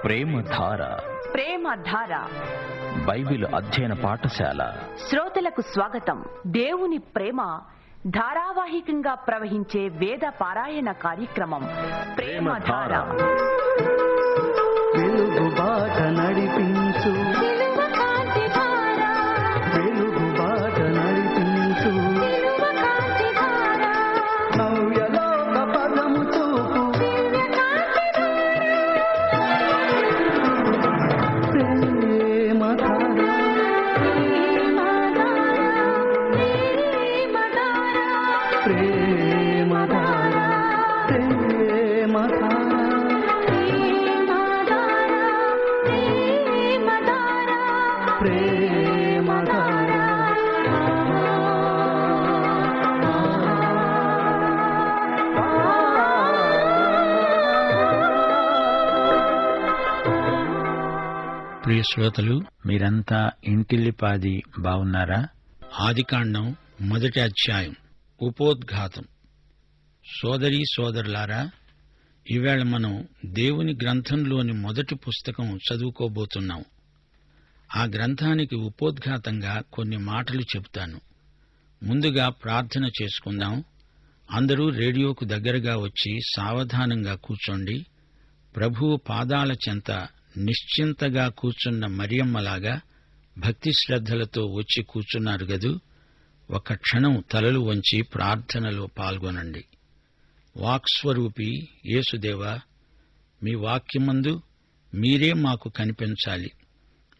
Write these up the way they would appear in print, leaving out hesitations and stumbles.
ప్రేమధార Bible అధ్యయన పాఠశాల శ్రోతలకు స్వాగతం. దేవుని ప్రేమ ధారావాహికంగా ప్రవహించే వేద పారాయణ కార్యక్రమం ప్రేమధార. వెలుగు బాట నడిపించు, వెలుగు బాట నడిపించు, నవ్యలోక పదము చూపు, ప్రియ శ్రోతలు, మీరంతా ఇంటిల్లిపాది బాగున్నారా? ఆదికాండం 1వ అధ్యాయం ఉపోద్ఘాతం. సోదరీ సోదరులారా, ఈవేళ మనం దేవుని గ్రంథంలోని మొదటి పుస్తకం చదువుకోబోతున్నాం. ఆ గ్రంథానికి ఉపోద్ఘాతంగా కొన్ని మాటలు చెబుతాను. ముందుగా ప్రార్థన చేసుకుందాం. అందరూ రేడియోకు దగ్గరగా వచ్చి సావధానంగా కూర్చోండి. ప్రభువు పాదాల చెంత నిశ్చింతగా కూర్చున్న మరియమ్మలాగా భక్తి శ్రద్ధలతో వచ్చి కూర్చున్నారు గదూ. ఒక క్షణం తలలు వంచి ప్రార్థనలో పాల్గొనండి. వాక్స్వరూపి యేసుదేవా, మీ వాక్యమందు మీరే మాకు కనిపించాలి.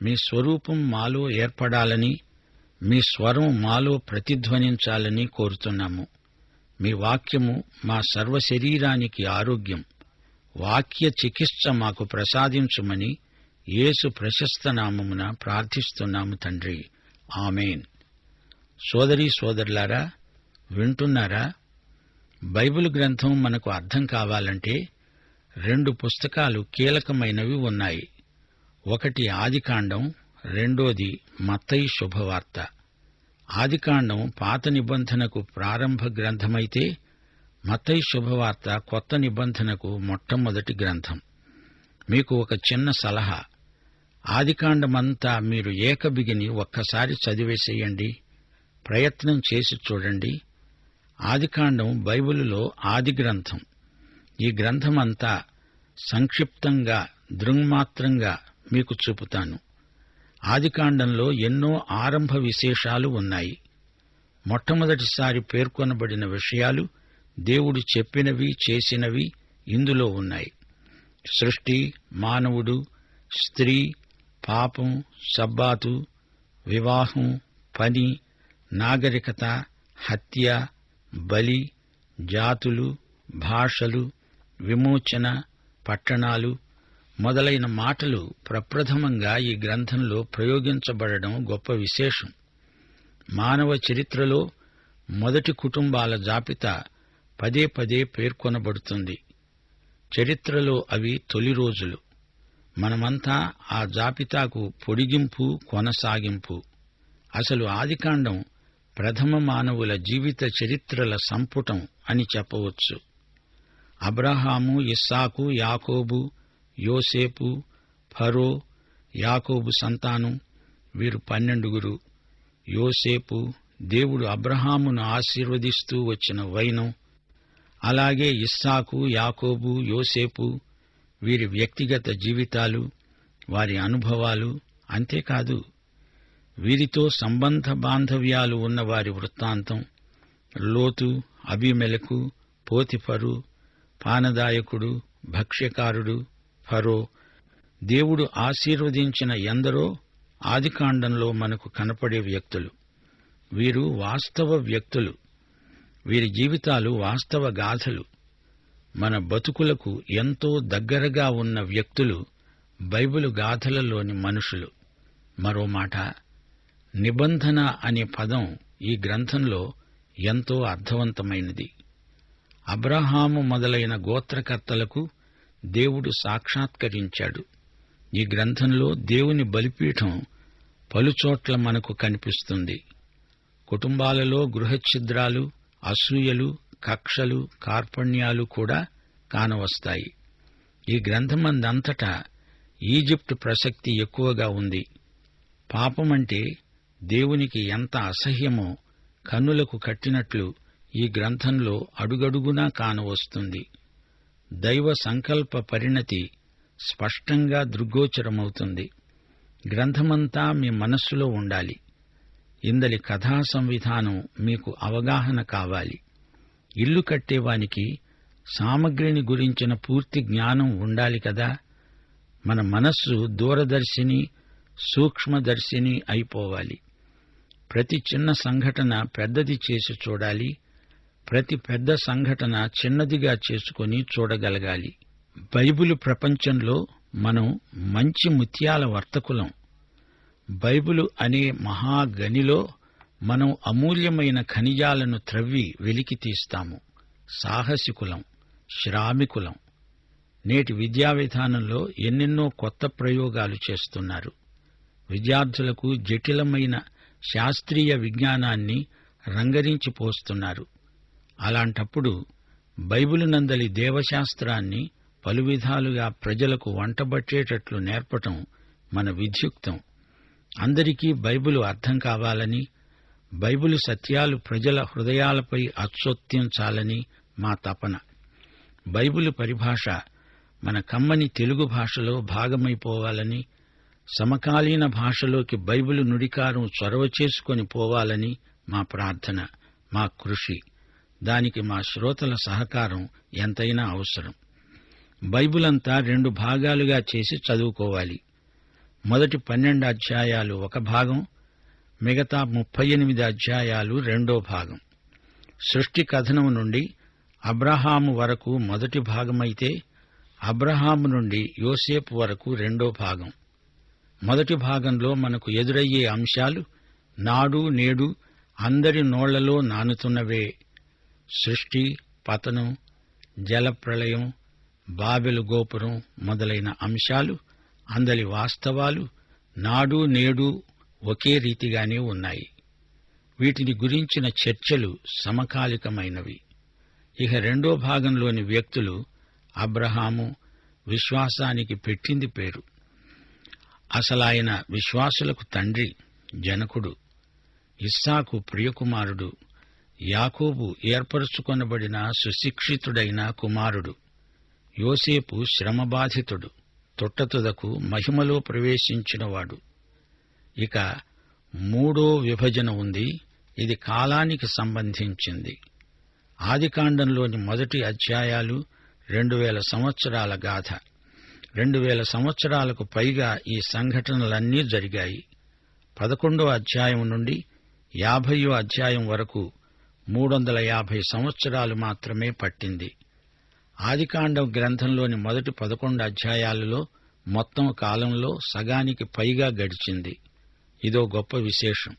మీ స్వరూపం మాలో ఏర్పడాలని, మీ స్వరం మాలో ప్రతిధ్వనించాలని కోరుతున్నాము. మీ వాక్యము మా సర్వశరీరానికి ఆరోగ్యం. వాక్య చికిత్స మాకు ప్రసాదించుమని యేసు ప్రశస్త నామమున ప్రార్థిస్తున్నాము తండ్రి. ఆమేన్. సోదరీ సోదరులారా, వింటున్నారా? బైబిల్ గ్రంథం మనకు అర్థం కావాలంటే 2 పుస్తకాలు కీలకమైనవి ఉన్నాయి. ఒకటి ఆదికాండం, రెండోది మత్తయి శుభవార్త. ఆదికాండం పాత నిబంధనకు ప్రారంభ గ్రంథమైతే మత్తయి శుభవార్త కొత్త నిబంధనకు మొట్టమొదటి గ్రంథం. మీకు ఒక చిన్న సలహా. ఆదికాండమంతా మీరు ఏకబిగిని ఒక్కసారి చదివేసేయండి. ప్రయత్నం చేసి చూడండి. ఆదికాండం బైబిలులో ఆది గ్రంథం. ఈ గ్రంథమంతా సంక్షిప్తంగా, దృంమాత్రంగా మీకు చూపుతాను. ఆదికాండంలో ఎన్నో ఆరంభ విశేషాలు ఉన్నాయి. మొట్టమొదటిసారి పేర్కొనబడిన విషయాలు, దేవుడు చెప్పినవి, చేసినవి ఇందులో ఉన్నాయి. సృష్టి, మానవుడు, స్త్రీ, పాపం, సబ్బాతు, వివాహం, పని, నాగరికత, హత్య, బలి, జాతులు, భాషలు, విమోచన, పట్టణాలు మొదలైన మాటలు ప్రప్రథమంగా ఈ గ్రంథంలో ప్రయోగించబడడం గొప్ప విశేషం. మానవ చరిత్రలో మొదటి కుటుంబాల జాబితా పదే పదే పేర్కొనబడుతుంది. చరిత్రలో అవి తొలి రోజులు. మనమంతా ఆ జాబితాకు పొడిగింపు, కొనసాగింపు. అసలు ఆదికాండం ప్రథమ మానవుల జీవిత చరిత్రల సంపుటం అని చెప్పవచ్చు. అబ్రహాము, ఇస్సాకు, యాకోబు, యోసేపు, ఫరో, యాకోబు సంతానం, వీరు 12. యోసేపు దేవుడు అబ్రహామును ఆశీర్వదిస్తూ వచ్చిన వైనం. అలాగే ఇస్సాకు, యాకోబు, యోసేపు వీరి వ్యక్తిగత జీవితాలు, వారి అనుభవాలు. అంతేకాదు, వీరితో సంబంధ బాంధవ్యాలు ఉన్న వారి వృత్తాంతం. లోతు, అబీమెలెకు, పోతిఫరు, పానదాయకుడు, భక్ష్యకారుడు, ఫరో. దేవుడు ఆశీర్వదించిన ఎందరో ఆదికాండంలో మనకు కనపడే వ్యక్తులు. వీరు వాస్తవ వ్యక్తులు. వీరి జీవితాలు వాస్తవ గాథలు. మన బతుకులకు ఎంతో దగ్గరగా ఉన్న వ్యక్తులు బైబిలు గాథలలోని మనుషులు. మరో మాట, నిబంధన అనే పదం ఈ గ్రంథంలో ఎంతో అర్థవంతమైనది. అబ్రహాము మొదలైన గోత్రకర్తలకు దేవుడు సాక్షాత్కరించాడు. ఈ గ్రంథంలో దేవుని బలిపీఠం పలుచోట్ల మనకు కనిపిస్తుంది. కుటుంబాలలో గృహఛిద్రాలు, అసూయలు, కక్షలు, కార్పణ్యాలు కూడా కానవస్తాయి. ఈ గ్రంథమందంతటా ఈజిప్టు ప్రసక్తి ఎక్కువగా ఉంది. పాపమంటే దేవునికి ఎంత అసహ్యమో కన్నులకు కట్టినట్లు ఈ గ్రంథంలో అడుగడుగునా కానవస్తుంది. దైవ సంకల్ప పరిణతి స్పష్టంగా దృగ్గోచరమవుతుంది. గ్రంథమంతా మీ మనస్సులో ఉండాలి. ఇందలి కథా సంవిధానం మీకు అవగాహన కావాలి. ఇల్లు కట్టేవానికి సామగ్రిని గురించిన పూర్తి జ్ఞానం ఉండాలి కదా. మన మనస్సు దూరదర్శిని, సూక్ష్మదర్శిని అయిపోవాలి. ప్రతి చిన్న సంఘటన పెద్దది చేసి చూడాలి. ప్రతి పెద్ద సంఘటన చిన్నదిగా చేసుకుని చూడగలగాలి. బైబిలు ప్రపంచంలో మనం మంచి ముత్యాల వర్తకులం. బైబిలు అనే మహాగనిలో మనం అమూల్యమైన ఖనిజాలను త్రవ్వి వెలికి తీస్తాము. సాహసికులం, శ్రామికులం. నేటి విద్యా విధానంలో ఎన్నెన్నో కొత్త ప్రయోగాలు చేస్తున్నారు. విద్యార్థులకు జటిలమైన శాస్త్రీయ విజ్ఞానాన్ని రంగరించి పోస్తున్నారు. అలాంటప్పుడు బైబిలునందలి దేవశాస్త్రాన్ని పలు విధాలుగా ప్రజలకు వంటబట్టేటట్లు నేర్పటం మన విధ్యుక్తం. అందరికీ బైబిలు అర్థం కావాలని, బైబిలు సత్యాలు ప్రజల హృదయాలపై అచ్చొత్తించాలని మా తపన. బైబిలు పరిభాష మన కమ్మని తెలుగు భాషలో భాగమైపోవాలని, సమకాలీన భాషలోకి బైబిలు నుడికారం చొరవ చేసుకొని పోవాలని మా ప్రార్థన, మా కృషి. దానికి మా శ్రోతల సహకారం ఎంతైనా అవసరం. బైబిలంతా 2 భాగాలుగా చేసి చదువుకోవాలి. మొదటి 12 అధ్యాయాలు ఒక భాగం, మిగతా 38 అధ్యాయాలు రెండో భాగం. సృష్టి కథనం నుండి అబ్రహాము వరకు మొదటి భాగమైతే, అబ్రహాము నుండి యోసేపు వరకు రెండో భాగం. మొదటి భాగంలో మనకు ఎదురయ్యే అంశాలు నాడు నేడు అందరి నోళ్లలో నానుతున్నవే. సృష్టి, పతనం, జలప్రళయం, బాబెలు గోపురం మొదలైన అంశాలు, అందలి వాస్తవాలు నాడు నేడు ఒకే రీతిగానే ఉన్నాయి. వీటిని గురించిన చర్చలు సమకాలికమైనవి. ఇక రెండో భాగంలోని వ్యక్తులు అబ్రహాము విశ్వాసానికి పెట్టింది పేరు. అసలాయన విశ్వాసులకు తండ్రి, జనకుడు. ఇస్సాకు ప్రియకుమారుడు. యాకోబు ఏర్పరచుకొనబడిన సుశిక్షితుడైన కుమారుడు. యోసేపు శ్రమబాధితుడు, తొట్టతుదకు మహిమలో ప్రవేశించినవాడు. ఇక మూడో విభజన ఉంది. ఇది కాలానికి సంబంధించింది. ఆదికాండంలోని మొదటి అధ్యాయాలు 2000 సంవత్సరాల గాథ. 2000 సంవత్సరాలకు పైగా ఈ సంఘటనలన్నీ జరిగాయి. 11వ అధ్యాయం నుండి 50వ అధ్యాయం వరకు 350 సంవత్సరాలు మాత్రమే పట్టింది. ఆదికాండం గ్రంథంలోని మొదటి 11 అధ్యాయాలలో మొత్తం కాలంలో సగానికి పైగా గడిచింది. ఇదో గొప్ప విశేషం.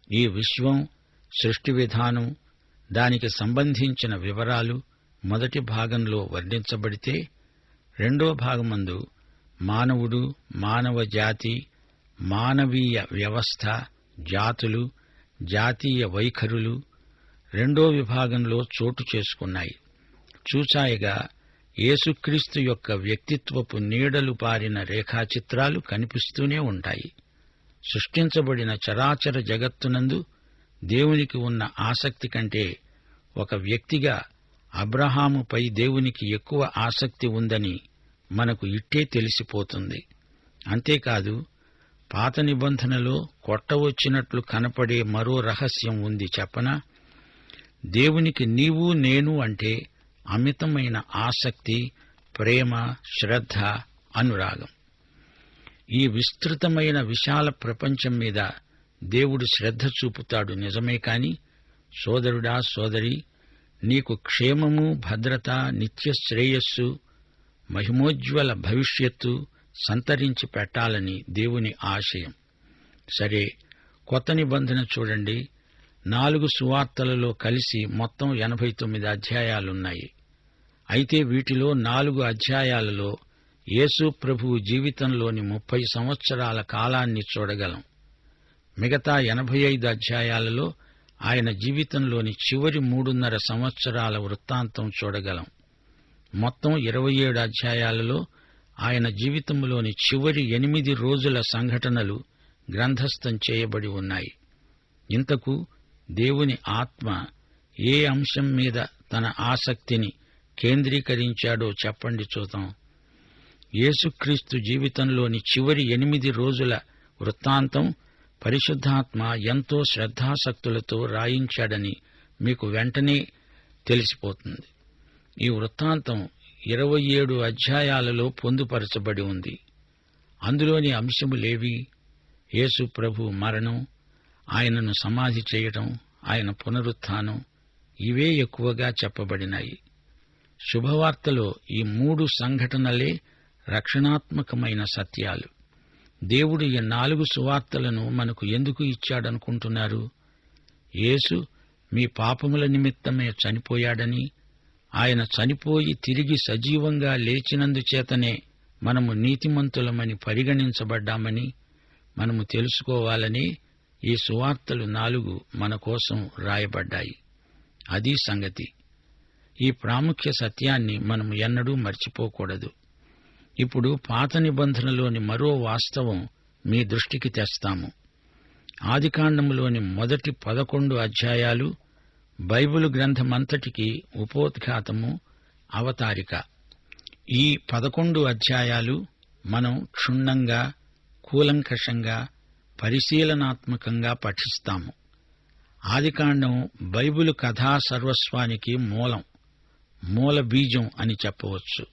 ఈ విశ్వం, సృష్టి విధానం, దానికి సంబంధించిన వివరాలు మొదటి భాగంలో వర్ణించబడితే, రెండో భాగమందు మానవుడు, మానవ జాతి, మానవీయ వ్యవస్థ, జాతులు, జాతీయ వైఖరులు రెండో విభాగంలో చోటు చేసుకున్నాయి. చూచాయగా యేసుక్రీస్తు యొక్క వ్యక్తిత్వపు నీడలు పారిన రేఖాచిత్రాలు కనిపిస్తూనే ఉంటాయి. సృష్టించబడిన చరాచర జగత్తునందు దేవునికి ఉన్న ఆసక్తి కంటే ఒక వ్యక్తిగా అబ్రహాముపై దేవునికి ఎక్కువ ఆసక్తి ఉందని మనకు ఇట్టే తెలిసిపోతుంది. అంతేకాదు, పాత నిబంధనలో కొట్టవచ్చినట్లు కనపడే మరో రహస్యం ఉంది చెప్పనా? దేవునికి నీవు నేను అంటే అమితమైన ఆసక్తి, ప్రేమ, శ్రద్ధ, అనురాగం. ఈ విస్తృతమైన విశాల ప్రపంచం మీద దేవుడు శ్రద్ధ చూపుతాడు నిజమే కాని, సోదరుడా, సోదరి, నీకు క్షేమము, భద్రత, నిత్య శ్రేయస్సు, మహిమోజ్వల భవిష్యత్తు, సంతరించి పెట్టాలని దేవుని ఆశయం. సరే, కొత్త నిబంధన చూడండి. 4 సువార్తలలో కలిసి మొత్తం 89 అధ్యాయాలున్నాయి. అయితే వీటిలో 4 అధ్యాయాలలో యేసు ప్రభువు జీవితంలోని 30 సంవత్సరాల కాలాన్ని చూడగలం. మిగతా 85 అధ్యాయాలలో ఆయన జీవితంలోని చివరి 3.5 సంవత్సరాల వృత్తాంతం చూడగలం. మొత్తం 27 అధ్యాయాలలో ఆయన జీవితంలోని చివరి 8 రోజుల సంఘటనలు గ్రంథస్థం చేయబడి ఉన్నాయి. ఇంతకు దేవుని ఆత్మ ఏ అంశం మీద తన ఆసక్తిని కేంద్రీకరించాడో చెప్పండి చూద్దాం. యేసుక్రీస్తు జీవితంలోని చివరి 8 రోజుల వృత్తాంతం పరిశుద్ధాత్మ ఎంతో శ్రద్ధాసక్తులతో రాయించాడని మీకు వెంటనే తెలిసిపోతుంది. ఈ వృత్తాంతం 27 అధ్యాయాలలో పొందుపరచబడి ఉంది. అందులోని అంశములేవి? యేసు ప్రభు మరణం, ఆయనను సమాధి చేయడం, ఆయన పునరుత్థానం, ఇవే ఎక్కువగా చెప్పబడినాయి. శుభవార్తలో ఈ 3 సంఘటనలే రక్షణాత్మకమైన సత్యాలు. దేవుడు ఈ 4 సువార్తలను మనకు ఎందుకు ఇచ్చాడనుకుంటున్నారు? యేసు మీ పాపముల నిమిత్తమే చనిపోయాడని, ఆయన చనిపోయి తిరిగి సజీవంగా లేచినందుచేతనే మనము నీతిమంతులమని పరిగణించబడ్డామని మనము తెలుసుకోవాలని ఈ సువార్తలు 4 మన కోసం రాయబడ్డాయి. అది సంగతి. ఈ ప్రాముఖ్య సత్యాన్ని మనము ఎన్నడూ మర్చిపోకూడదు. ఇప్పుడు పాత నిబంధనలోని మరో వాస్తవం మీ దృష్టికి తెస్తాము. ఆదికాండములోని మొదటి 11 అధ్యాయాలు బైబిలు గ్రంథమంతటికి ఉపోద్ఘాతము, అవతారిక. ఈ 11 అధ్యాయాలు మనం క్షుణ్ణంగా, కూలంకషంగా, పరిశీలనాత్మకంగా పఠిస్తాము. ఆదికాండం బైబిలు కథా సర్వస్వానికి మూల బీజం అని చెప్పవచ్చు.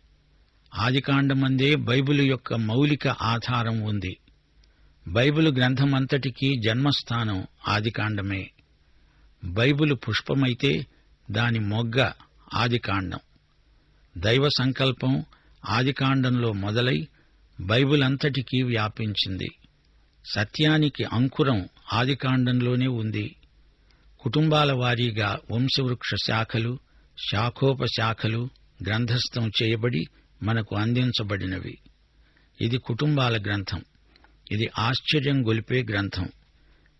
ఆదికాండమందే బైబిలు యొక్క మౌలిక ఆధారం ఉంది. బైబిలు గ్రంథమంతటికీ జన్మస్థానం ఆదికాండమే. బైబిలు పుష్పమైతే దాని మొగ్గ ఆదికాండం. దైవ సంకల్పం ఆదికాండంలో మొదలై బైబిల్ అంతటికీ వ్యాపించింది. సత్యానికి అంకురం ఆదికాండంలోనే ఉంది. కుటుంబాల వారీగా వంశవృక్ష శాఖలు, శాఖోపశాఖలు గ్రంథస్థం చేయబడి మనకు అందించబడినవి. ఇది కుటుంబాల గ్రంథం. ఇది ఆశ్చర్యం గొలిపే గ్రంథం.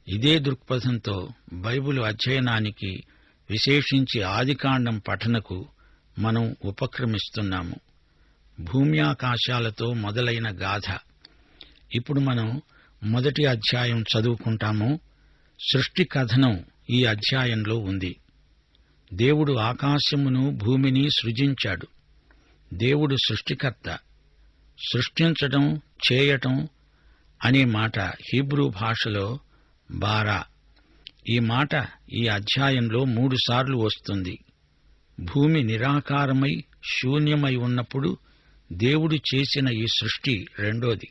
ఇదే దృక్పథంతో బైబిలు అధ్యయనానికి, విశేషించి ఆదికాండం పఠనకు మనం ఉపక్రమిస్తున్నాము. భూమ్యాకాశాలతో మొదలైన గాథ. ఇప్పుడు మనం మొదటి అధ్యాయం చదువుకుంటాము. సృష్టి కథనం ఈ అధ్యాయంలో ఉంది. దేవుడు ఆకాశమును భూమిని సృజించాడు. దేవుడు సృష్టికర్త. సృష్టించటం, చేయటం అనే మాట హీబ్రూ భాషలో బారా. ఈ మాట ఈ అధ్యాయంలో 3 సార్లు వస్తుంది. భూమి నిరాకారమై శూన్యమై ఉన్నప్పుడు దేవుడు చేసిన ఈ సృష్టి రెండోది.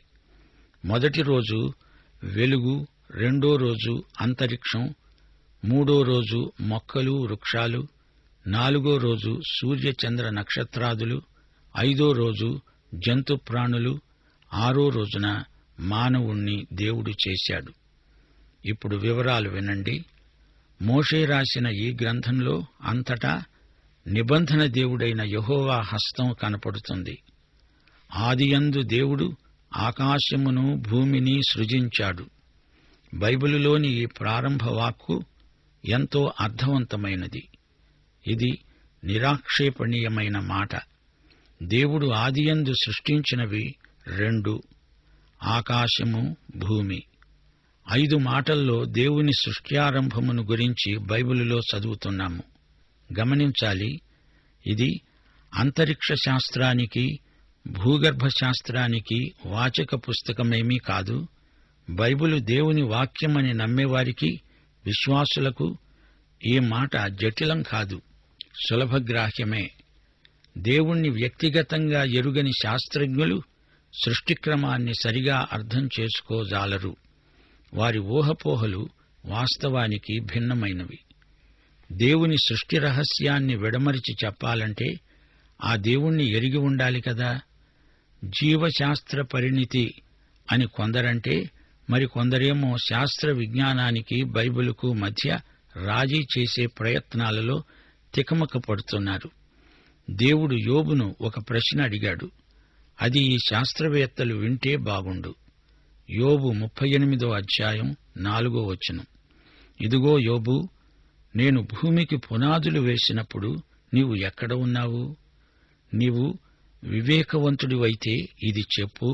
మొదటి రోజు వెలుగు, రెండో రోజు అంతరిక్షం, మూడో రోజు మొక్కలు, వృక్షాలు, 4వ రోజు సూర్యచంద్ర నక్షత్రాదులు, 5వ రోజు జంతు ప్రాణులు, 6వ రోజున మానవుణ్ణి దేవుడు చేశాడు. ఇప్పుడు వివరాలు వినండి. మోషే రాసిన ఈ గ్రంథంలో అంతటా నిబంధన దేవుడైన యెహోవా హస్తం కనపడుతుంది. ఆదియందు దేవుడు ఆకాశమును భూమిని సృజించాడు. బైబిలులోని ఈ ప్రారంభ వాక్కు ఎంతో అర్థవంతమైనది. ఇది నిరాక్షేపణీయమైన మాట. దేవుడు ఆదియందు సృష్టించినవి 2, ఆకాశము, భూమి. 5 మాటల్లో దేవుని సృష్ట్యారంభమును గురించి బైబిలులో చదువుతున్నాము. గమనించాలి, ఇది అంతరిక్ష శాస్త్రానికి, భూగర్భ శాస్త్రానికి వాచక పుస్తకమేమీ కాదు. బైబిలు దేవుని వాక్యమని నమ్మేవారికి, విశ్వాసులకు ఈ మాట జటిలం కాదు, సులభగ్రాహ్యమే. దేవుణ్ణి వ్యక్తిగతంగా ఎరుగని శాస్త్రజ్ఞులు సృష్టిక్రమాన్ని సరిగా అర్థం చేసుకోజాలరు. వారి ఊహపోహలు వాస్తవానికి భిన్నమైనవి. దేవుని సృష్టి రహస్యాన్ని విడమరిచి చెప్పాలంటే ఆ దేవుణ్ణి ఎరిగి ఉండాలి కదా. జీవశాస్త్ర పరిణితి అని కొందరంటే, మరి కొందరేమో శాస్త్ర విజ్ఞానానికి బైబిలుకు మధ్య రాజీ చేసే ప్రయత్నాలలో తికమక పడుతున్నారు. దేవుడు యోబును ఒక ప్రశ్న అడిగాడు. అది ఈ శాస్త్రవేత్తలు వింటే బాగుండు. యోబు 38వ అధ్యాయం 4వ వచనం. ఇదిగో యోబు, నేను భూమికి పునాదులు వేసినప్పుడు నీవు ఎక్కడ ఉన్నావు? నీవు వివేకవంతుడివైతే ఇది చెప్పు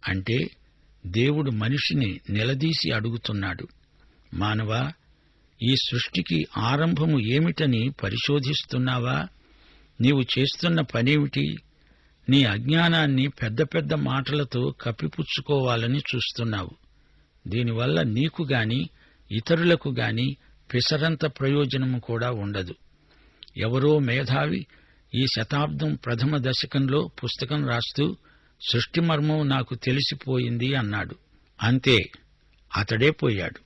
అంటే దేవుడు మనిషిని నిలదీసి అడుగుతున్నాడు. మానవా, ఈ సృష్టికి ఆరంభము ఏమిటని పరిశోధిస్తున్నావా? నీవు చేస్తున్న పనేమిటి? నీ అజ్ఞానాన్ని పెద్ద పెద్ద మాటలతో కప్పిపుచ్చుకోవాలని చూస్తున్నావు. దీనివల్ల నీకు గాని ఇతరులకు గాని పిసరంత ప్రయోజనము కూడా ఉండదు. ఎవరో మేధావి ఈ శతాబ్దం ప్రథమ దశకంలో పుస్తకం రాస్తూ సృష్టి మర్మం నాకు తెలిసిపోయింది అన్నాడు. అంతే, అతడే పోయాడు.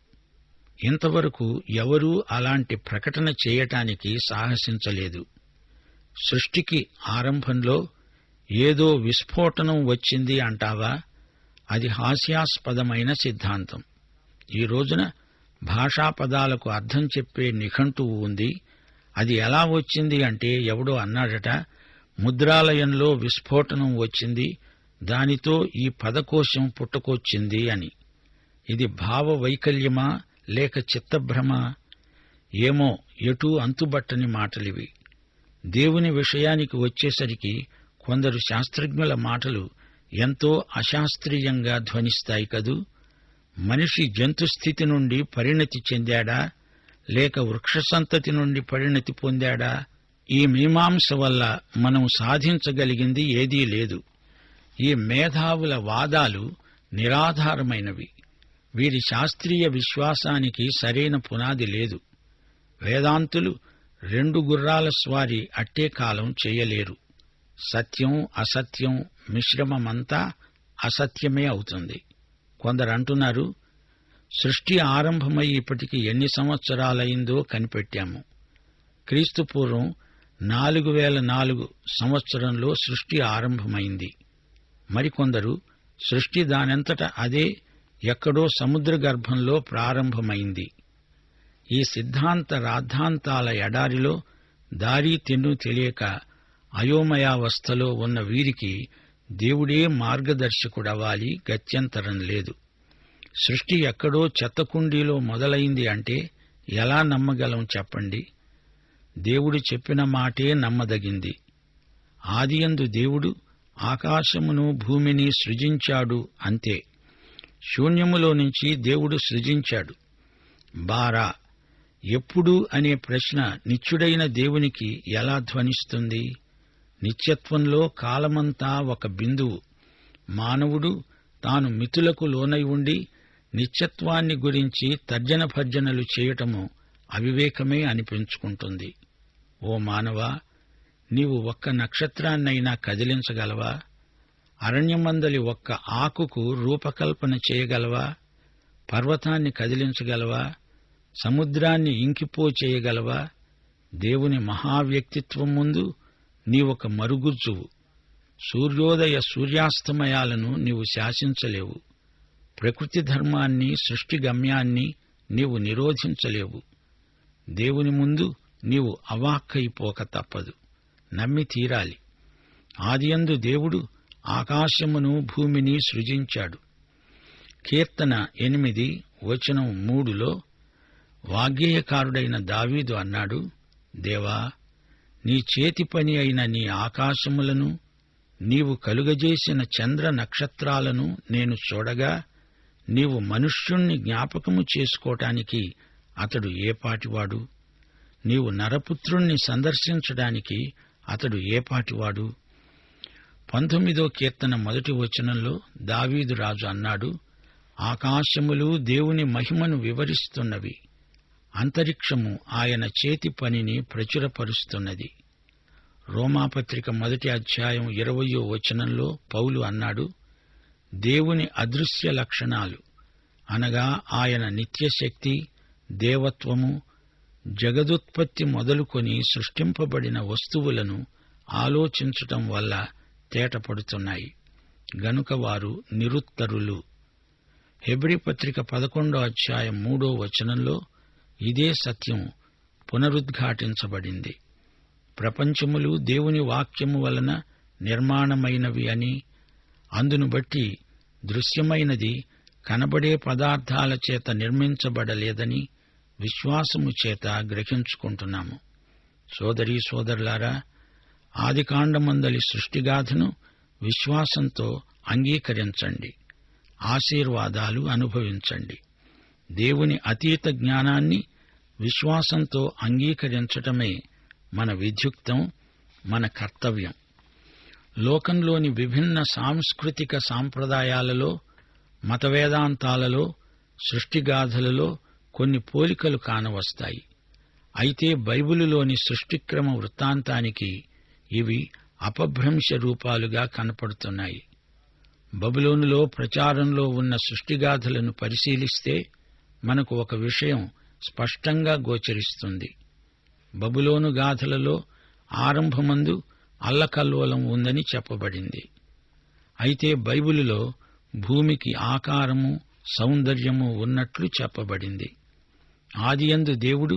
ఇంతవరకు ఎవరూ అలాంటి ప్రకటన చేయటానికి సాహసించలేదు. సృష్టికి ఆరంభంలో ఏదో విస్ఫోటనం వచ్చింది అంటావా? అది హాస్యాస్పదమైన సిద్ధాంతం. ఈ రోజున భాషా పదాలకు అర్థం చెప్పే నిఘంటువు ఉంది. అది ఎలా వచ్చింది అంటే, ఎవడో అన్నాడట, ముద్రాలయంలో విస్ఫోటనం వచ్చింది, దానితో ఈ పదకోశం పుట్టుకొచ్చింది అని. ఇది భావ వైకల్యమా లేక చిత్తభ్రమ? ఏమో, ఎటూ అంతుబట్టని మాటలివి. దేవుని విషయానికి వచ్చేసరికి కొందరు శాస్త్రజ్ఞుల మాటలు ఎంతో అశాస్త్రీయంగా ధ్వనిస్తాయి కదూ. మనిషి జంతుస్థితి నుండి పరిణతి చెందాడా లేక వృక్ష సంతతి నుండి పరిణతి పొందాడా? ఈ మీమాంస వల్ల మనం సాధించగలిగింది ఏదీ లేదు. ఈ మేధావుల వాదాలు నిరాధారమైనవి. వీరి శాస్త్రీయ విశ్వాసానికి సరైన పునాది లేదు. వేదాంతులు 2 గుర్రాల స్వారీ అట్టే కాలం చేయలేరు. సత్యం అసత్యం మిశ్రమమంతా అసత్యమే అవుతుంది. కొందరంటున్నారు, సృష్టి ఆరంభమై ఇప్పటికి ఎన్ని సంవత్సరాలైందో కనిపెట్టాము. క్రీస్తుపూర్వం 4004 సంవత్సరంలో సృష్టి ఆరంభమైంది. మరికొందరు సృష్టి దానంతట అదే ఎక్కడో సముద్ర గర్భంలో ప్రారంభమైంది. ఈ సిద్ధాంత రాద్ధాంతాల ఎడారిలో దారి తెన్ను తెలియక అయోమయావస్థలో ఉన్న వీరికి దేవుడే మార్గదర్శకుడవ్వాలి, గత్యంతరం లేదు. సృష్టి ఎక్కడో చెత్తకుండీలో మొదలైంది అంటే ఎలా నమ్మగలం చెప్పండి? దేవుడు చెప్పిన మాటే నమ్మదగింది. ఆదియందు దేవుడు ఆకాశమును భూమిని సృజించాడు, అంతే. శూన్యములో నుంచి దేవుడు సృజించాడు. బారా, ఎప్పుడు అనే ప్రశ్న నిత్యుడైన దేవునికి ఎలా ధ్వనిస్తుంది? నిత్యత్వంలో కాలమంతా ఒక బిందువు. మానవుడు తాను మితులకు లోనై ఉండి నిత్యత్వాన్ని గురించి తర్జన భర్జనలు చేయటము అవివేకమే అనిపించుకుంటుంది. ఓ మానవా, నీవు ఒక్క నక్షత్రాన్నైనా కదిలించగలవా? అరణ్యమందలి ఒక్క ఆకుకు రూపకల్పన చేయగలవా? పర్వతాన్ని కదిలించగలవా? సముద్రాన్ని ఇంకిపో చేయగలవా? దేవుని మహావ్యక్తిత్వం ముందు నీవొక మరుగుజ్జువు. సూర్యోదయ సూర్యాస్తమయాలను నీవు శాసించలేవు. ప్రకృతి ధర్మాన్ని, సృష్టి గమ్యాన్ని నీవు నిరోధించలేవు. దేవుని ముందు నీవు అవాక్కైపోక తప్పదు. నమ్మి తీరాలి. ఆదియందు దేవుడు ఆకాశమును భూమిని సృజించాడు. కీర్తన 8:3 వాగ్గేయకారుడైన దావీదు అన్నాడు, దేవా, నీ చేతి పని అయిన నీ ఆకాశములను, నీవు కలుగజేసిన చంద్ర నక్షత్రాలను నేను చూడగా, నీవు మనుష్యుణ్ణి జ్ఞాపకము చేసుకోటానికి అతడు ఏపాటివాడు? నీవు నరపుత్రుణ్ణి సందర్శించడానికి అతడు ఏపాటివాడు? 19వ కీర్తన 1వ వచనంలో దావీదు రాజు అన్నాడు, ఆకాశములు దేవుని మహిమను వివరిస్తున్నవి, అంతరిక్షము ఆయన చేతి పనిని ప్రచురపరుస్తున్నది. రోమాపత్రిక 1వ అధ్యాయం 20వ వచనంలో పౌలు అన్నాడు, దేవుని అదృశ్య లక్షణాలు అనగా ఆయన నిత్యశక్తి, దేవత్వము, జగదుత్పత్తి మొదలుకొని సృష్టింపబడిన వస్తువులను ఆలోచించటం వల్ల తేటపడుతున్నాయి. గనుక వారు నిరుత్తరులు. హెబ్రీ పత్రిక 11:3 ఇదే సత్యం పునరుద్ఘాటించబడింది. ప్రపంచములు దేవుని వాక్యము వలన నిర్మాణమైనవి అని, అందును బట్టి దృశ్యమైనది కనబడే పదార్థాల చేత నిర్మించబడలేదని విశ్వాసము చేత గ్రహించుకుంటున్నాము. సోదరీ సోదరులారా, ఆదికాండమందలి సృష్టిగాథను విశ్వాసంతో అంగీకరించండి, ఆశీర్వాదాలు అనుభవించండి. దేవుని అతీత జ్ఞానాన్ని విశ్వాసంతో అంగీకరించటమే మన విధ్యుక్తం, మన కర్తవ్యం. లోకంలోని విభిన్న సాంస్కృతిక సాంప్రదాయాలలో, మతవేదాంతాలలో, సృష్టిగాథలలో కొన్ని పోలికలు కానవస్తాయి. అయితే బైబిలులోని సృష్టిక్రమ వృత్తాంతానికి ఇవి అపభ్రంశ రూపాలుగా కనపడుతున్నాయి. బబులోనులో ప్రచారంలో ఉన్న సృష్టిగాథలను పరిశీలిస్తే మనకు ఒక విషయం స్పష్టంగా గోచరిస్తుంది. బబులోను గాథలలో ఆరంభమందు అల్లకల్లోలం ఉందని చెప్పబడింది. అయితే బైబిలులో భూమికి ఆకారము, సౌందర్యము ఉన్నట్లు చెప్పబడింది. ఆదియందు దేవుడు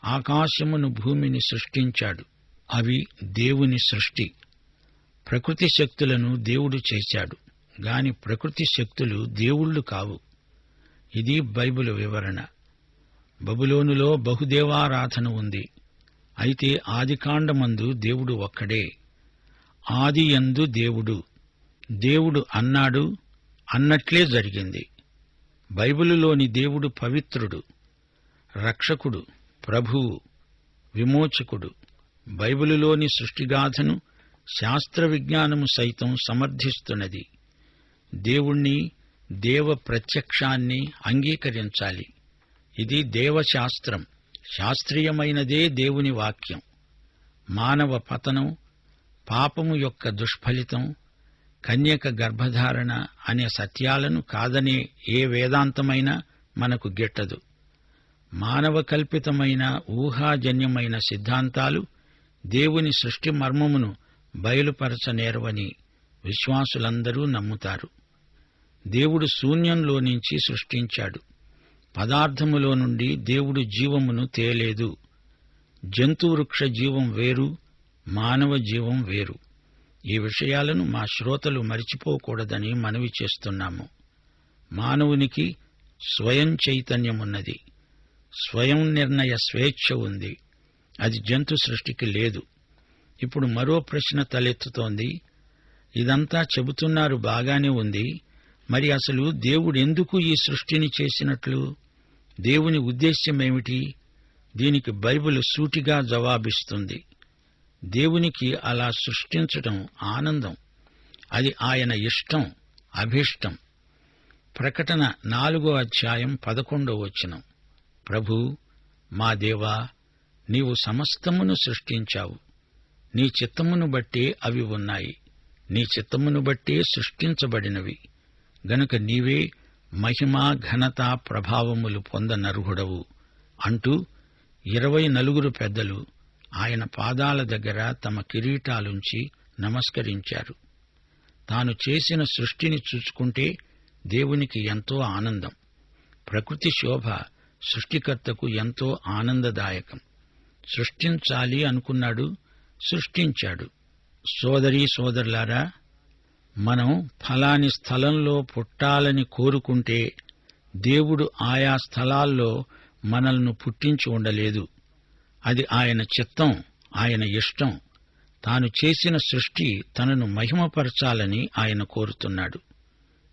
ఆకాశమును, భూమిని సృష్టించాడు. అవి దేవుని సృష్టి. ప్రకృతి శక్తులను దేవుడు చేశాడు గాని ప్రకృతి శక్తులు దేవుళ్ళు కావు. ఇది బైబిలు వివరణ. బబులోనులో బహుదేవారాధన ఉంది. అయితే ఆదికాండమందు దేవుడు ఒక్కడే. ఆదియందు దేవుడు, దేవుడు అన్నాడు, అన్నట్లే జరిగింది. బైబిలులోని దేవుడు పవిత్రుడు, రక్షకుడు, ప్రభువు, విమోచకుడు. బైబిలులోని సృష్టిగాథను శాస్త్ర విజ్ఞానము సైతం సమర్థిస్తున్నది. దేవుణ్ణి, దేవ ప్రత్యక్షాన్ని అంగీకరించాలి. ఇది దేవశాస్త్రం, శాస్త్రీయమైనదే దేవుని వాక్యం. మానవ పతనం, పాపము యొక్క దుష్ఫలితం, కన్యక గర్భధారణ అనే సత్యాలను కాదనే ఏ వేదాంతమైనా మనకు గిట్టదు. మానవ కల్పితమైన ఊహాజన్యమైన సిద్ధాంతాలు దేవుని సృష్టి మర్మమును బయలుపరచనేరవని విశ్వాసులందరూ నమ్ముతారు. దేవుడు శూన్యంలో నుంచి సృష్టించాడు. పదార్థములో నుండి దేవుడు జీవమును తేలేదు. జంతువృక్ష జీవం వేరు, మానవ జీవం వేరు. ఈ విషయాలను మా శ్రోతలు మరిచిపోకూడదని మనవి చేస్తున్నాము. మానవునికి స్వయం చైతన్యమున్నది, స్వయం నిర్ణయ స్వేచ్ఛ ఉంది. అది జంతు సృష్టికి లేదు. ఇప్పుడు మరో ప్రశ్న తలెత్తుతోంది. ఇదంతా చెబుతున్నారు, బాగానే ఉంది. మరి అసలు దేవుడెందుకు ఈ సృష్టిని చేసినట్లు? దేవుని ఉద్దేశ్యమేమిటి? దీనికి బైబిలు సూటిగా జవాబిస్తుంది. దేవునికి అలా సృష్టించటం ఆనందం. అది ఆయన ఇష్టం, అభీష్టం. ప్రకటన 4:11 ప్రభూ, మా దేవా, నీవు సమస్తమును సృష్టించావు. నీ చిత్తమును బట్టే అవి ఉన్నాయి. నీ చిత్తమును బట్టే సృష్టించబడినవి. గనుక నీవే మహిమ, ఘనత, ప్రభావములు పొందనర్హుడవు అంటూ 24 పెద్దలు ఆయన పాదాల దగ్గర తమ కిరీటాలుంచి నమస్కరించారు. తాను చేసిన సృష్టిని చూచుకుంటే దేవునికి ఎంతో ఆనందం. ప్రకృతి శోభ సృష్టికర్తకు ఎంతో ఆనందదాయకం. సృష్టించాలి అనుకున్నాడు, సృష్టించాడు. సోదరీ సోదరులారా, మనం ఫలాని స్థలంలో పుట్టాలని కోరుకుంటే దేవుడు ఆయా స్థలాల్లో మనల్ని పుట్టించి ఉండలేదు. అది ఆయన చిత్తం, ఆయన ఇష్టం. తాను చేసిన సృష్టి తనను మహిమపరచాలని ఆయన కోరుతున్నాడు.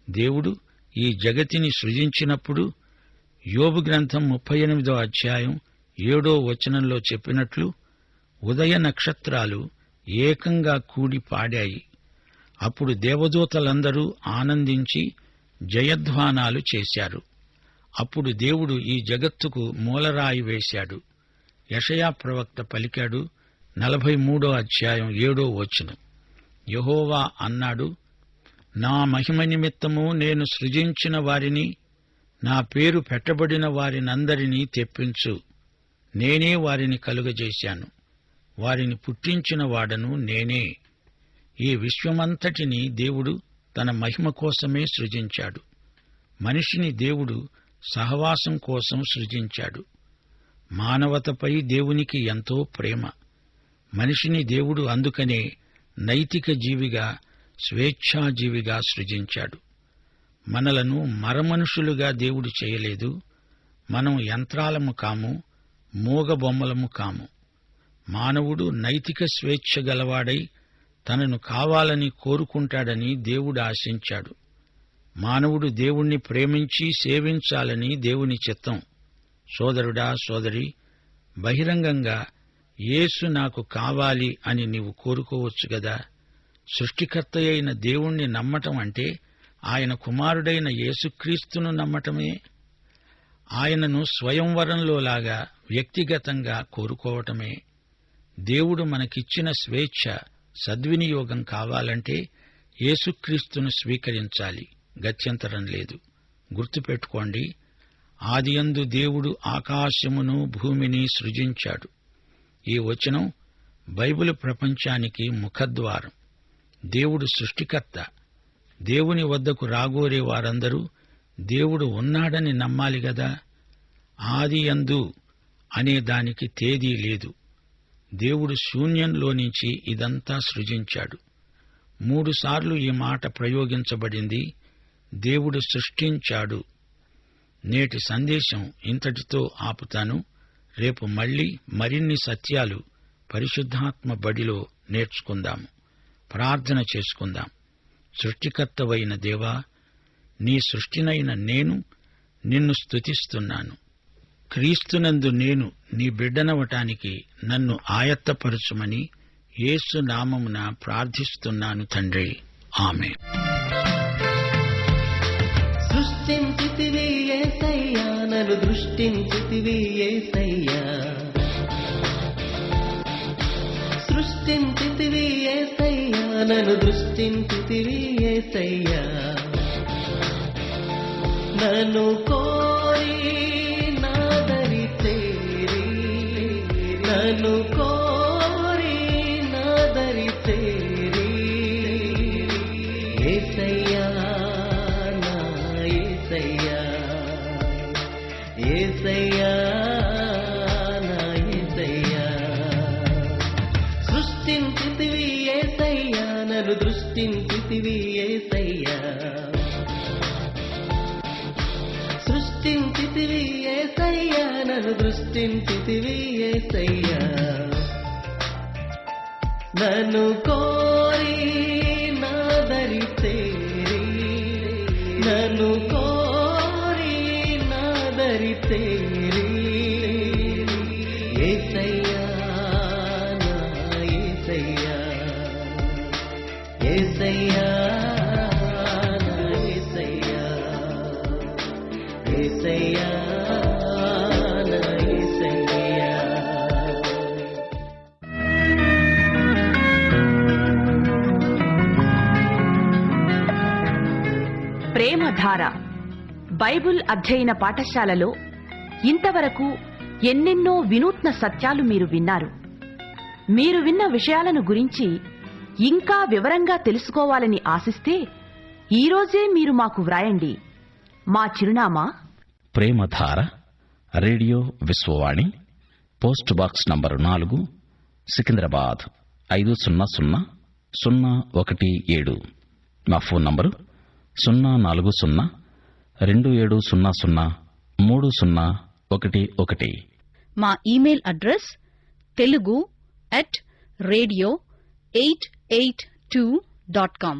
దేవుడు ఈ జగతిని సృజించినప్పుడు యోబు గ్రంథం 38:7 చెప్పినట్లు ఉదయ నక్షత్రాలు ఏకంగా కూడి పాడాయి. అప్పుడు దేవదూతలందరూ ఆనందించి జయధ్వానాలు చేశారు. అప్పుడు దేవుడు ఈ జగత్తుకు మూలరాయి వేశాడు. యెషయా ప్రవక్త పలికాడు 43:7 యెహోవా అన్నాడు, నా మహిమ నిమిత్తము నేను సృజించిన వారిని, నా పేరు పెట్టబడిన వారినందరినీ తెప్పించు. నేనే వారిని కలుగజేశాను. వారిని పుట్టించిన వాడను నేనే. ఈ విశ్వమంతటినీ దేవుడు తన మహిమ కోసమే సృజించాడు. మనిషిని దేవుడు సహవాసం కోసం సృజించాడు. మానవతపై దేవునికి ఎంతో ప్రేమ. మనిషిని దేవుడు అందుకనే నైతిక జీవిగా, స్వేచ్ఛాజీవిగా సృజించాడు. మనలను మరమనుషులుగా దేవుడు చేయలేదు. మనం యంత్రాలము కాము, మూగబొమ్మలము కాము. మానవుడు నైతిక స్వేచ్ఛ గలవాడై తనను కావాలని కోరుకుంటాడని దేవుడు ఆశించాడు. మానవుడు దేవుణ్ణి ప్రేమించి సేవించాలని దేవుని చిత్తం. సోదరుడా, సోదరి, బహిరంగంగా యేసు నాకు కావాలి అని నీవు కోరుకోవచ్చు గదా. సృష్టికర్తయైన దేవుణ్ణి నమ్మటం అంటే ఆయన కుమారుడైన యేసుక్రీస్తును నమ్మటమే. ఆయనను స్వయంవరంలోలాగా వ్యక్తిగతంగా కోరుకోవటమే. దేవుడు మనకిచ్చిన స్వేచ్ఛ సద్వినియోగం కావాలంటే యేసుక్రీస్తును స్వీకరించాలి. గత్యంతరం లేదు. గుర్తుపెట్టుకోండి, ఆదియందు దేవుడు ఆకాశమును భూమిని సృజించాడు. ఈ వచనం బైబిలు ప్రపంచానికి ముఖద్వారం. దేవుడు సృష్టికర్త. దేవుని వద్దకు రాగోరే వారందరూ దేవుడు ఉన్నాడని నమ్మాలి గదా. ఆదియందు అనే దానికి తేదీ లేదు. దేవుడు శూన్యంలో నుంచి ఇదంతా సృజించాడు. 3 సార్లు ఈ మాట ప్రయోగించబడింది. దేవుడు సృష్టించాడు. నేటి సందేశం ఇంతటితో ఆపుతాను. రేపు మళ్లీ మరిన్ని సత్యాలు పరిశుద్ధాత్మ బడిలో నేర్చుకుందాము. ప్రార్థన చేసుకుందాం. సృష్టికర్తవైన దేవా, నీ సృష్టినైన నేను నిన్ను స్తుతిస్తున్నాను. క్రీస్తునందు నేను నీ బిడ్డనవటానికి నన్ను ఆయత్తపరచుమని యేసు నామమున ప్రార్థిస్తున్నాను తండ్రి. ఆమేన్. సృష్టించితివి యేసయ్యా, నన్ను దృష్టించితివి యేసయ్యా. సృష్టించితివి యేసయ్యా, నన్ను దృష్టించితివి యేసయ్యా. నన్ను కోరి నాదరి చేరి, నన్ను కోరి నాదరి చేరి. యేసయ్యా, నా యేసయ్యా, యేసయ్యా, నా యేసయ్యా. సృష్టించితివి యేసయ్యా, నన్ను దృష్టించితివి యేసయ్యా. సృష్టించితివి యేసయ్యా, నన్ను దృష్టించితివి యేసయ్యా. నన్ను కోరి నాదరి చేరి, నన్ను కోరి నాదరి చేరి. యేసయ్యా, నా యేసయ్యా, యేసయ్యా, నా యేసయ్యా, యేసయ్యా, నా యేసయ్యా. ప్రేమధార బైబిల్ అధ్యయన పాఠశాలలో ఇంతవరకు ఎన్నెన్నో వినూత్న సత్యాలు మీరు విన్నారు. మీరు విన్న విషయాలను గురించి ఇంకా వివరంగా తెలుసుకోవాలని ఆశిస్తే ఈరోజే మీరు మాకు వ్రాయండి. మా చిరునామా Premadhara, radio Vishwavani, post box number 4, Secunderabad 500017. మా ఫోన్ నంబరు 04027003011. మా ఇమెయిల్ అడ్రస్ telugu@radio882.com.